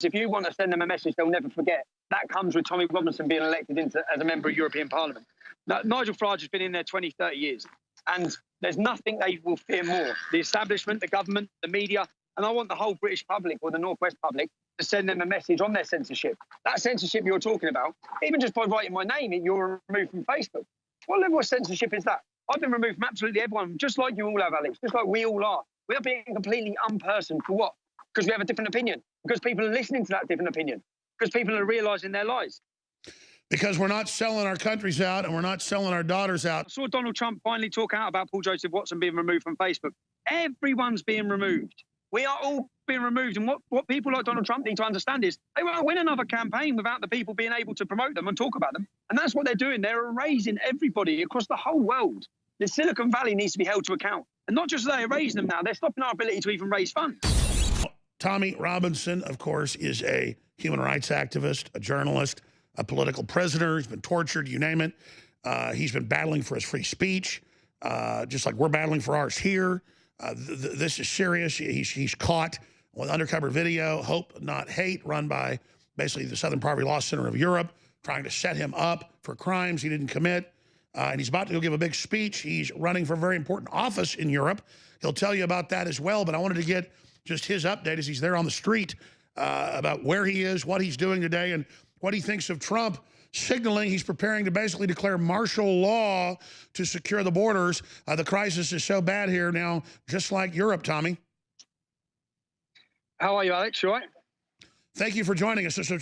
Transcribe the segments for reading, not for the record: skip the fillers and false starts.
if you want to send them a message they'll never forget, that comes with Tommy Robinson being elected as a member of European Parliament. Now, Nigel Farage has been in there 20, 30 years, and there's nothing they will fear more. The establishment, the government, the media, and I want the whole British public or the Northwest public to send them a message on their censorship. That censorship you're talking about, even just by writing my name, you're removed from Facebook. What level of censorship is that? I've been removed from absolutely everyone, just like you all have, Alex, just like we all are. We are being completely unpersoned for what? Because we have a different opinion, because people are listening to that different opinion, because people are realising their lies. Because we're not selling our countries out and we're not selling our daughters out. I saw Donald Trump finally talk out about Paul Joseph Watson being removed from Facebook. Everyone's being removed. We are all being removed. And what people like Donald Trump need to understand is they won't win another campaign without the people being able to promote them and talk about them. And that's what they're doing. They're erasing everybody across the whole world. The Silicon Valley needs to be held to account. And not just they're erasing them now, they're stopping our ability to even raise funds. Tommy Robinson, of course, is a human rights activist, a journalist, a political prisoner. He's been tortured, you name it. He's been battling for his free speech, just like we're battling for ours here. This is serious. He's caught with undercover video, Hope Not Hate, run by basically the Southern Poverty Law Center of Europe, trying to set him up for crimes he didn't commit. And he's about to go give a big speech. He's running for a very important office in Europe. He'll tell you about that as well, but I wanted to get just his update as he's there on the street about where he is, what he's doing today, and what he thinks of Trump signaling he's preparing to basically declare martial law to secure the borders. The crisis is so bad here now, just like Europe, Tommy. How are you, Alex? You all right? Thank you for joining us. So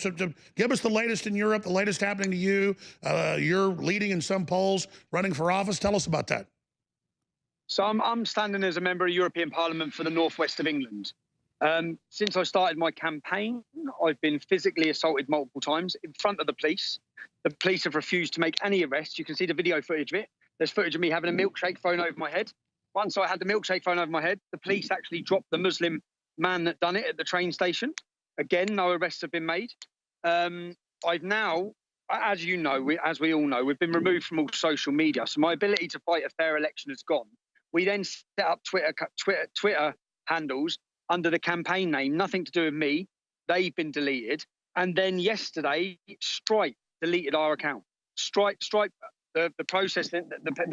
give us the latest in Europe, the latest happening to you. You're leading in some polls, running for office. Tell us about that. So I'm standing as a member of European Parliament for the northwest of England. Since I started my campaign, I've been physically assaulted multiple times in front of the police. The police have refused to make any arrests. You can see the video footage of it. There's footage of me having a milkshake thrown over my head. Once I had the milkshake thrown over my head, the police actually dropped the Muslim man that done it at the train station. Again, no arrests have been made. I've now, as you know, as we all know, we've been removed from all social media. So my ability to fight a fair election has gone. We then set up Twitter handles under the campaign name, nothing to do with me. They've been deleted. And then yesterday, Stripe deleted our account. Stripe, the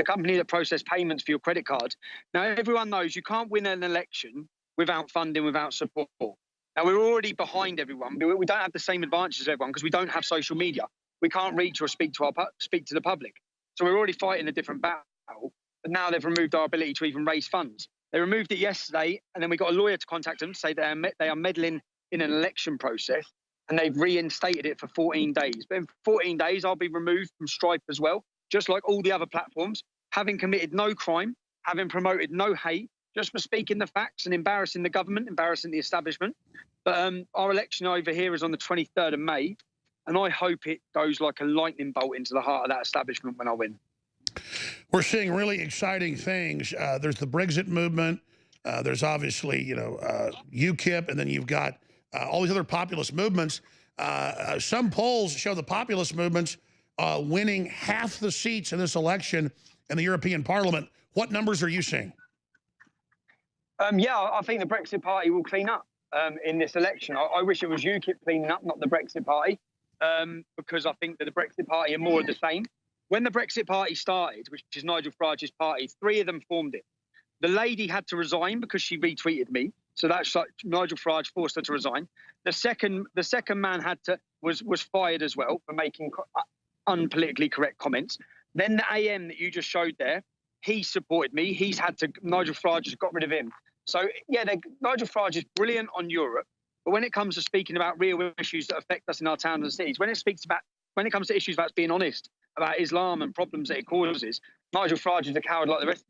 company that processed payments for your credit card. Now, everyone knows you can't win an election without funding, without support. Now, we're already behind everyone. We don't have the same advantages as everyone because we don't have social media. We can't reach or speak to the public. So we're already fighting a different battle. But now they've removed our ability to even raise funds. They removed it yesterday, and then we got a lawyer to contact them to say they are meddling in an election process, and they've reinstated it for 14 days. But in 14 days, I'll be removed from Stripe as well, just like all the other platforms, having committed no crime, having promoted no hate, just for speaking the facts and embarrassing the government, embarrassing the establishment. But our election over here is on the 23rd of May, and I hope it goes like a lightning bolt into the heart of that establishment when I win. We're seeing really exciting things. There's the Brexit movement. There's obviously, UKIP, and then you've got all these other populist movements. Some polls show the populist movements winning half the seats in this election in the European Parliament. What numbers are you seeing? Yeah, I think the Brexit Party will clean up in this election. I wish it was UKIP cleaning up, not the Brexit Party, because I think that the Brexit Party are more of the same. When the Brexit Party started, which is Nigel Farage's party, 3 of them formed it. The lady had to resign because she retweeted me. So that's like Nigel Farage forced her to resign. The second man was fired as well for making unpolitically correct comments. Then the AM that you just showed there, he supported me. Nigel Farage has got rid of him. So yeah, Nigel Farage is brilliant on Europe, but when it comes to speaking about real issues that affect us in our towns and cities, when it comes to issues about being honest about Islam and problems that it causes, Nigel Farage is a coward like the rest.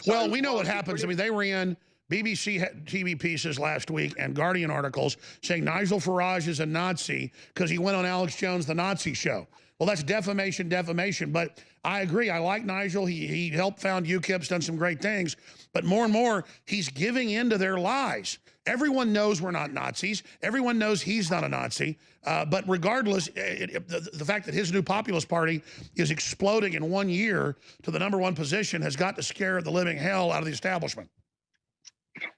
Well, we know what happens. I mean, they ran BBC TV pieces last week and Guardian articles saying Nigel Farage is a Nazi because he went on Alex Jones' The Nazi Show. Well, that's defamation. But I agree. I like Nigel. He helped found UKIP's, done some great things. But more and more, he's giving in to their lies. Everyone knows we're not Nazis. Everyone knows he's not a Nazi. But regardless, the fact that his new populist party is exploding in 1 year to the #1 position has got to scare the living hell out of the establishment.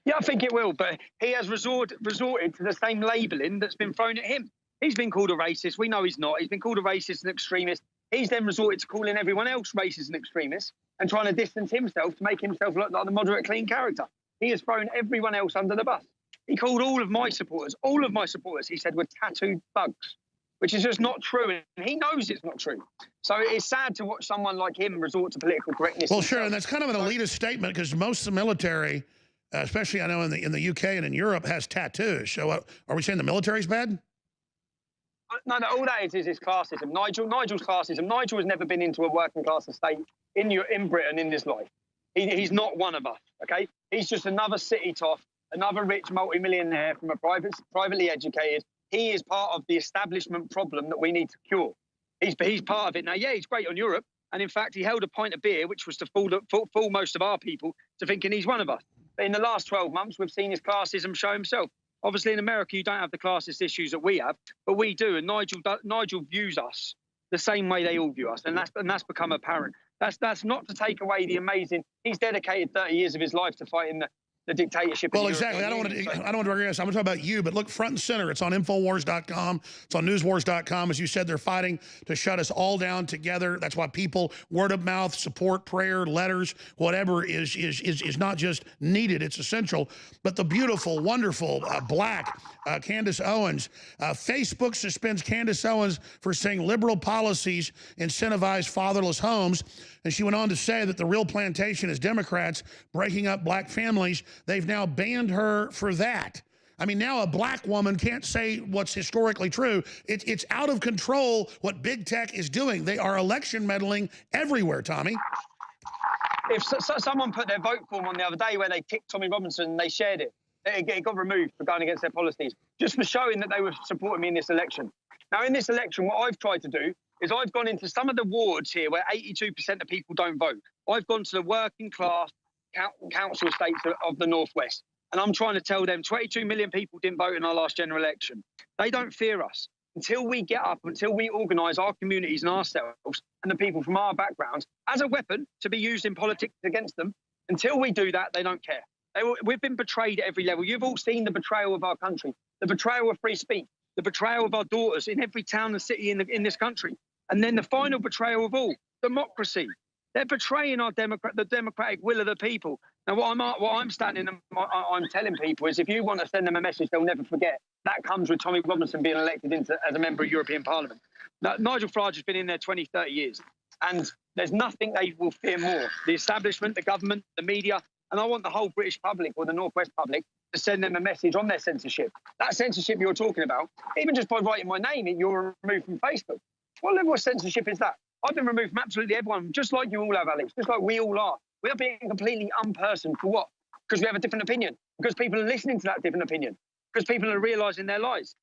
Yeah, I think it will, but he has resorted to the same labelling that's been thrown at him. He's been called a racist. We know he's not. He's been called a racist and extremist. He's then resorted to calling everyone else racist and extremist and trying to distance himself to make himself look like the moderate, clean character. He has thrown everyone else under the bus. He called all of my supporters, he said, were tattooed thugs, which is just not true. And he knows it's not true. So it's sad to watch someone like him resort to political correctness. Well, sure, and that's kind of an elitist statement because most of the military, especially I know in the UK and in Europe, has tattoos. So are we saying the military's bad? No, all that is classism. Nigel's classism. Nigel has never been into a working class estate in Britain in his life. He's not one of us, okay? He's just another city toff, another rich multimillionaire from a privately educated. He is part of the establishment problem that we need to cure. He's part of it. Now, yeah, he's great on Europe. And in fact, he held a pint of beer, which was to fool most of our people to thinking he's one of us. But in the last 12 months, we've seen his classism show himself. Obviously, in America, you don't have the classist issues that we have, but we do. And Nigel views us the same way they all view us. And that's become apparent. That's not to take away the amazing. He's dedicated 30 years of his life to fighting the dictatorship. Well, exactly. I don't want to regress. I'm going to talk about you, but look front and center. It's on Infowars.com. It's on Newswars.com. As you said, they're fighting to shut us all down together. That's why people, word of mouth, support, prayer, letters, whatever is not just needed. It's essential. But the beautiful, wonderful, black Candace Owens, Facebook suspends Candace Owens for saying liberal policies incentivize fatherless homes. And she went on to say that the real plantation is Democrats breaking up black families. They've now banned her for that. I mean, now a black woman can't say what's historically true. It's out of control what big tech is doing. They are election meddling everywhere, Tommy. If someone put their vote form on the other day where they ticked Tommy Robinson and they shared it, it got removed for going against their policies, just for showing that they were supporting me in this election. Now, in this election, what I've tried to do is I've gone into some of the wards here where 82% of people don't vote. I've gone to the working class council estates of the Northwest. And I'm trying to tell them 22 million people didn't vote in our last general election. They don't fear us. Until we get up, until we organise our communities and ourselves and the people from our backgrounds as a weapon to be used in politics against them, until we do that, they don't care. We've been betrayed at every level. You've all seen the betrayal of our country, the betrayal of free speech, the betrayal of our daughters in every town and city in this country. And then the final betrayal of all, democracy. They're betraying the democratic will of the people. Now, what I'm standing and I'm telling people is if you want to send them a message they'll never forget, that comes with Tommy Robinson being elected as a member of European Parliament. Now, Nigel Farage has been in there 20, 30 years, and there's nothing they will fear more. The establishment, the government, the media, and I want the whole British public or the Northwest public to send them a message on their censorship. That censorship you're talking about, even just by writing my name, you're removed from Facebook. What level of censorship is that? I've been removed from absolutely everyone, just like you all have, Alex, just like we all are. We are being completely unpersoned for what? Because we have a different opinion. Because people are listening to that different opinion. Because people are realising their lies.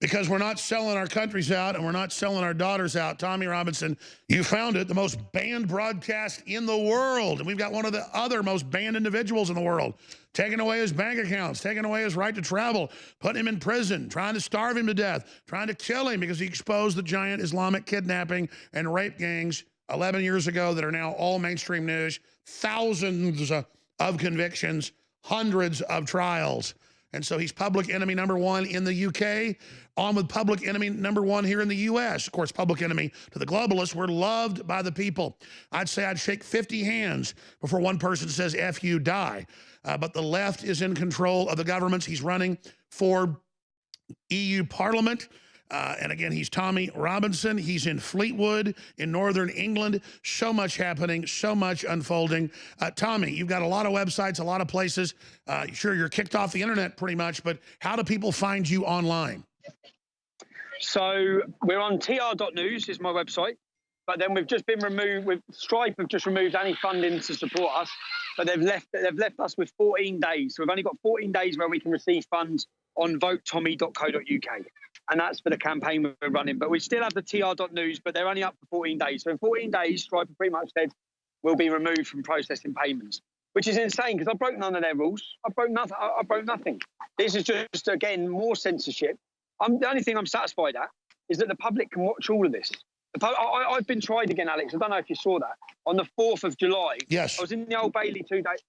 Because we're not selling our countries out and we're not selling our daughters out. Tommy Robinson, you found it, the most banned broadcast in the world. And we've got one of the other most banned individuals in the world. Taking away his bank accounts, taking away his right to travel, putting him in prison, trying to starve him to death, trying to kill him because he exposed the giant Islamic kidnapping and rape gangs 11 years ago that are now all mainstream news. Thousands of convictions, hundreds of trials. And so he's public enemy #1 in the UK, on with public enemy #1 here in the US. Of course, public enemy to the globalists. We're loved by the people. I'd say I'd shake 50 hands before one person says, F you, die. But the left is in control of the governments. He's running for EU Parliament. And again, he's Tommy Robinson. He's in Fleetwood in northern England. So much happening, so much unfolding. Tommy, you've got a lot of websites, a lot of places. Sure, you're kicked off the internet pretty much, but how do people find you online? So we're on tr.news is my website. But then we've just been removed. Stripe have just removed any funding to support us. But they've left us with 14 days. So we've only got 14 days where we can receive funds on votetommy.co.uk. And that's for the campaign we're running. But we still have the tr.news, but they're only up for 14 days. So in 14 days, Stripe have pretty much said we'll be removed from processing payments, which is insane because I broke none of their rules. I broke nothing. This is just, again, more censorship. The only thing I'm satisfied at is that the public can watch all of this. I've been tried again, Alex. I don't know if you saw that. On the 4th of July, yes. I was in the Old Bailey 2 days.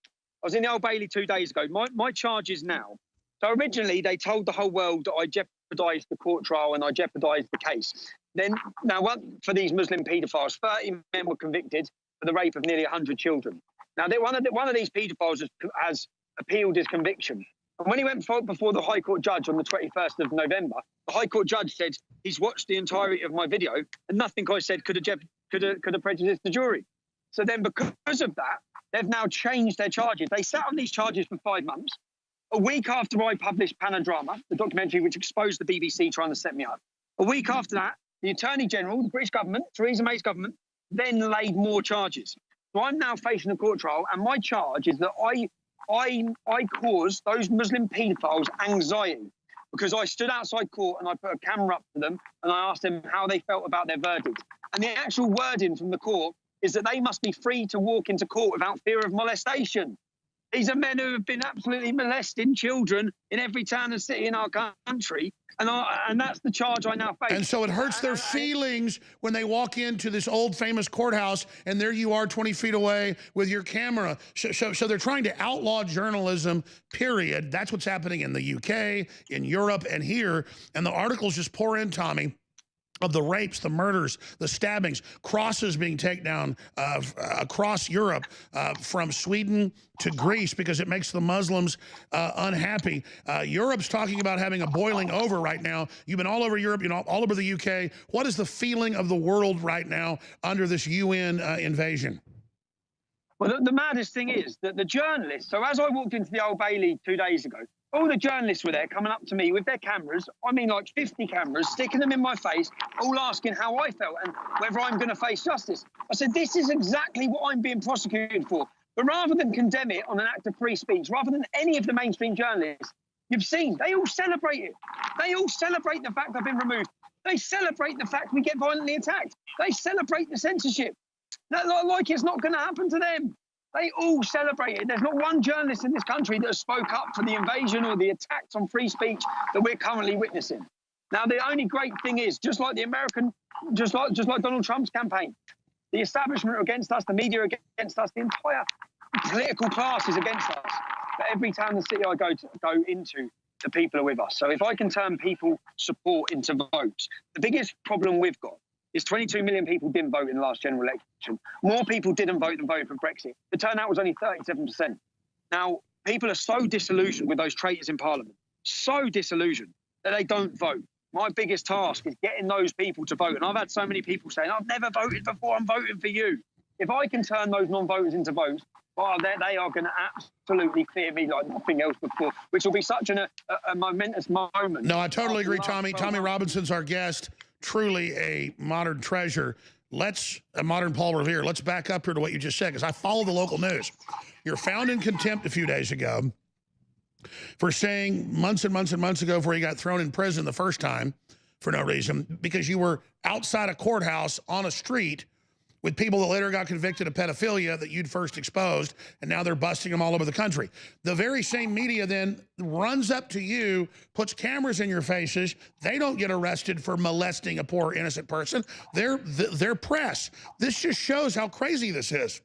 was in the Old Bailey 2 days ago. My charges now. So originally they told the whole world that I jeopardised the court trial and I jeopardised the case. Then now for these Muslim paedophiles, 30 men were convicted for the rape of nearly 100 children. Now one of these paedophiles has appealed his conviction. And when he went before the High Court judge on the 21st of November, the High Court judge said he's watched the entirety of my video and nothing I said could have prejudiced the jury. So then because of that, they've now changed their charges. They sat on these charges for 5 months. A week after I published Panodrama, the documentary which exposed the BBC trying to set me up, a week after that, the Attorney General, the British government, Theresa May's government, then laid more charges. So I'm now facing a court trial, and my charge is that I caused those Muslim paedophiles anxiety because I stood outside court and I put a camera up to them and I asked them how they felt about their verdict. And the actual wording from the court is that they must be free to walk into court without fear of molestation. These are men who have been absolutely molesting children in every town and city in our country, and that's the charge I now face. And so it hurts their feelings when they walk into this old famous courthouse and there you are 20 feet away with your camera. So they're trying to outlaw journalism, period. That's what's happening in the UK, in Europe, and here. And the articles just pour in, Tommy, of the rapes, the murders, the stabbings, crosses being taken down across Europe from Sweden to Greece because it makes the Muslims unhappy. Europe's talking about having a boiling over right now. You've been all over Europe, all over the UK. What is the feeling of the world right now under this UN invasion? Well, the maddest thing is that the journalists, so as I walked into the Old Bailey 2 days ago, all the journalists were there coming up to me with their cameras, I mean like 50 cameras, sticking them in my face, all asking how I felt and whether I'm going to face justice. I said, this is exactly what I'm being prosecuted for. But rather than condemn it on an act of free speech, rather than any of the mainstream journalists, you've seen, they all celebrate it. They all celebrate the fact I've been removed. They celebrate the fact we get violently attacked. They celebrate the censorship. Like it's not going to happen to them. They all celebrate it. There's not one journalist in this country that has spoke up for the invasion or the attacks on free speech that we're currently witnessing. Now, the only great thing is, just like Donald Trump's campaign, the establishment are against us, the media are against us, the entire political class is against us. But every town and city I go into, the people are with us. So if I can turn people support into votes, the biggest problem we've got is 22 million people didn't vote in the last general election. More people didn't vote than voted for Brexit. The turnout was only 37%. Now, people are so disillusioned with those traitors in Parliament, so disillusioned that they don't vote. My biggest task is getting those people to vote. And I've had so many people saying, I've never voted before, I'm voting for you. If I can turn those non-voters into votes, well, they are going to absolutely fear me like nothing else before, which will be such a momentous moment. No, I totally agree, Tommy. Tommy Robinson's our guest. Truly a modern treasure. A modern Paul Revere. Let's back up here to what you just said, because I follow the local news. You're found in contempt a few days ago for saying months and months and months ago before you got thrown in prison the first time for no reason, because you were outside a courthouse on a street with people that later got convicted of pedophilia that you'd first exposed, and now they're busting them all over the country. The very same media then runs up to you, puts cameras in your faces. They don't get arrested for molesting a poor innocent person. They're press. This just shows how crazy this is.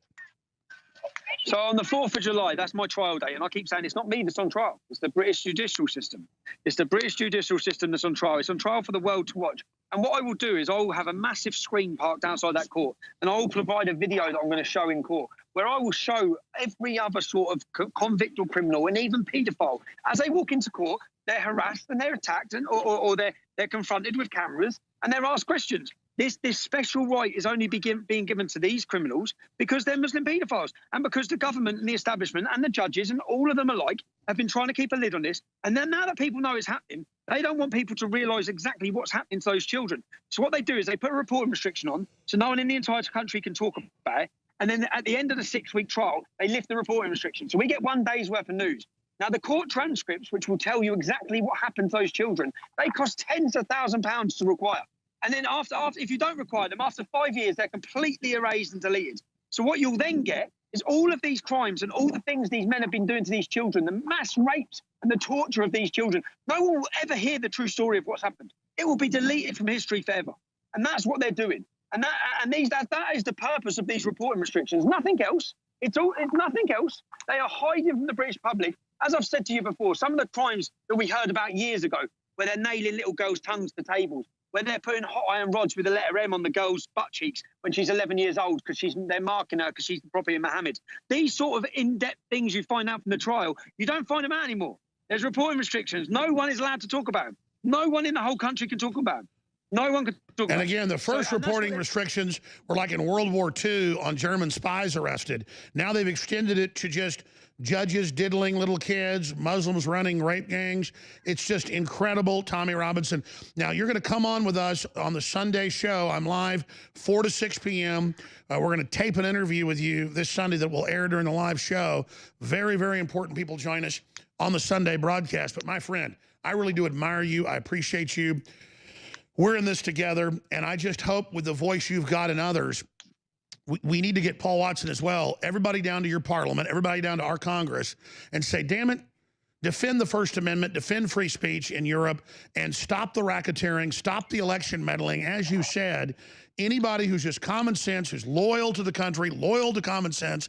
So on the 4th of July, that's my trial day. And I keep saying it's not me that's on trial. It's the British judicial system. It's the British judicial system that's on trial. It's on trial for the world to watch. And what I will do is I will have a massive screen parked outside that court. And I will provide a video that I'm going to show in court, where I will show every other sort of convict or criminal and even paedophile. As they walk into court, they're harassed and they're attacked or they're confronted with cameras and they're asked questions. This special right is only being given to these criminals because they're Muslim paedophiles and because the government and the establishment and the judges and all of them alike have been trying to keep a lid on this. And then now that people know it's happening, they don't want people to realise exactly what's happening to those children. So what they do is they put a reporting restriction on so no one in the entire country can talk about it. And then at the end of the 6-week trial, they lift the reporting restriction. So we get 1 day's worth of news. Now, the court transcripts, which will tell you exactly what happened to those children, they cost tens of thousands of pounds to require. And then after, if you don't require them, after 5 years, they're completely erased and deleted. So what you'll then get is all of these crimes and all the things these men have been doing to these children, the mass rapes and the torture of these children. No one will ever hear the true story of what's happened. It will be deleted from history forever. And that's what they're doing. And that is the purpose of these reporting restrictions, nothing else. It's nothing else. They are hiding from the British public. As I've said to you before, some of the crimes that we heard about years ago, where they're nailing little girls' tongues to tables, where they're putting hot iron rods with the letter M on the girl's butt cheeks when she's 11 years old because they're marking her because she's the property of Mohammed. These sort of in-depth things you find out from the trial, you don't find them out anymore. There's reporting restrictions. No one is allowed to talk about them. No one in the whole country can talk about them. No one could talk about it. And again, the first reporting restrictions were like in World War II on German spies arrested. Now they've extended it to just judges diddling little kids, Muslims running rape gangs. It's just incredible, Tommy Robinson. Now, you're going to come on with us on the Sunday show. I'm live 4 to 6 p.m. We're going to tape an interview with you this Sunday that will air during the live show. Very, very important people join us on the Sunday broadcast. But my friend, I really do admire you. I appreciate you. We're in this together, and I just hope with the voice you've got and others, we need to get Paul Watson as well, everybody down to your parliament, everybody down to our Congress, and say, damn it, defend the First Amendment, defend free speech in Europe, and stop the racketeering, stop the election meddling. As you said, anybody who's just common sense, who's loyal to the country, loyal to common sense,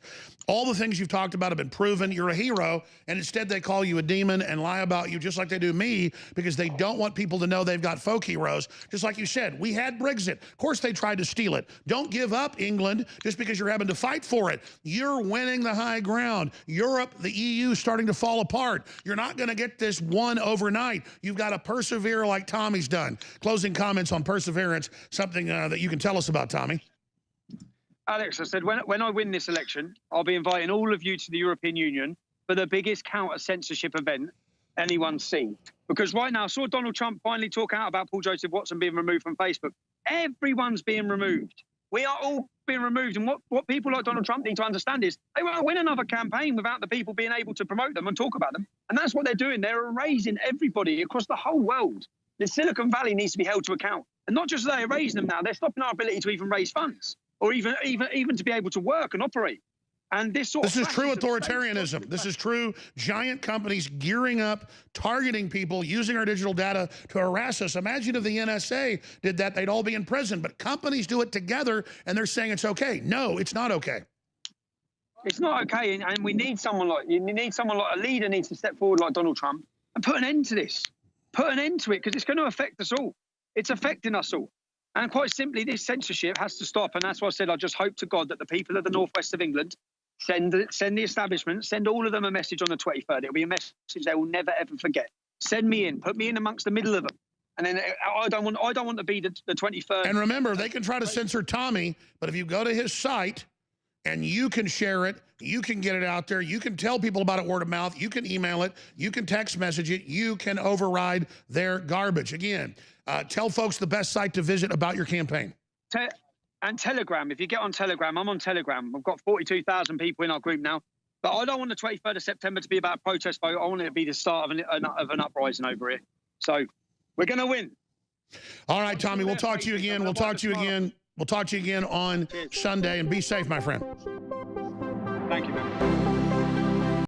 all the things you've talked about have been proven. You're a hero, and instead they call you a demon and lie about you just like they do me because they don't want people to know they've got folk heroes. Just like you said, we had Brexit. Of course they tried to steal it. Don't give up, England, just because you're having to fight for it. You're winning the high ground. Europe, the EU starting to fall apart. You're not going to get this one overnight. You've got to persevere like Tommy's done. Closing comments on perseverance, something that you can tell us about, Tommy. Alex, I said, when I win this election, I'll be inviting all of you to the European Union for the biggest counter-censorship event anyone's seen. Because right now, I saw Donald Trump finally talk out about Paul Joseph Watson being removed from Facebook. Everyone's being removed. We are all being removed. And what people like Donald Trump need to understand is they won't win another campaign without the people being able to promote them and talk about them. And that's what they're doing. They're erasing everybody across the whole world. The Silicon Valley needs to be held to account. And not just that they're erasing them now, they're stopping our ability to even raise funds or even to be able to work and operate. And this is true authoritarianism. This is true giant companies gearing up, targeting people, using our digital data to harass us. Imagine if the NSA did that, they'd all be in prison. But companies do it together, and they're saying it's okay. No, it's not okay. It's not okay, and we need someone like a leader needs to step forward like Donald Trump and put an end to this. Put an end to it, because it's going to affect us all. It's affecting us all. And quite simply, this censorship has to stop. And that's why I said I just hope to God that the people of the northwest of England send the establishment, send all of them a message on the 23rd. It'll be a message they will never, ever forget. Send me in. Put me in amongst the middle of them. And then I don't want to be the 23rd. And remember, they can try to censor Tommy, but if you go to his site and you can share it, you can get it out there, you can tell people about it word of mouth, you can email it, you can text message it, you can override their garbage. Again, tell folks the best site to visit about your campaign. And Telegram, if you get on Telegram, I'm on Telegram. We've got 42,000 people in our group now. But I don't want the 23rd of September to be about a protest vote. I want it to be the start of an uprising over here. So we're going to win. All right, Tommy, we'll talk to you again. We'll talk to you again. We'll talk to you again on Sunday, and be safe, my friend. Thank you, man.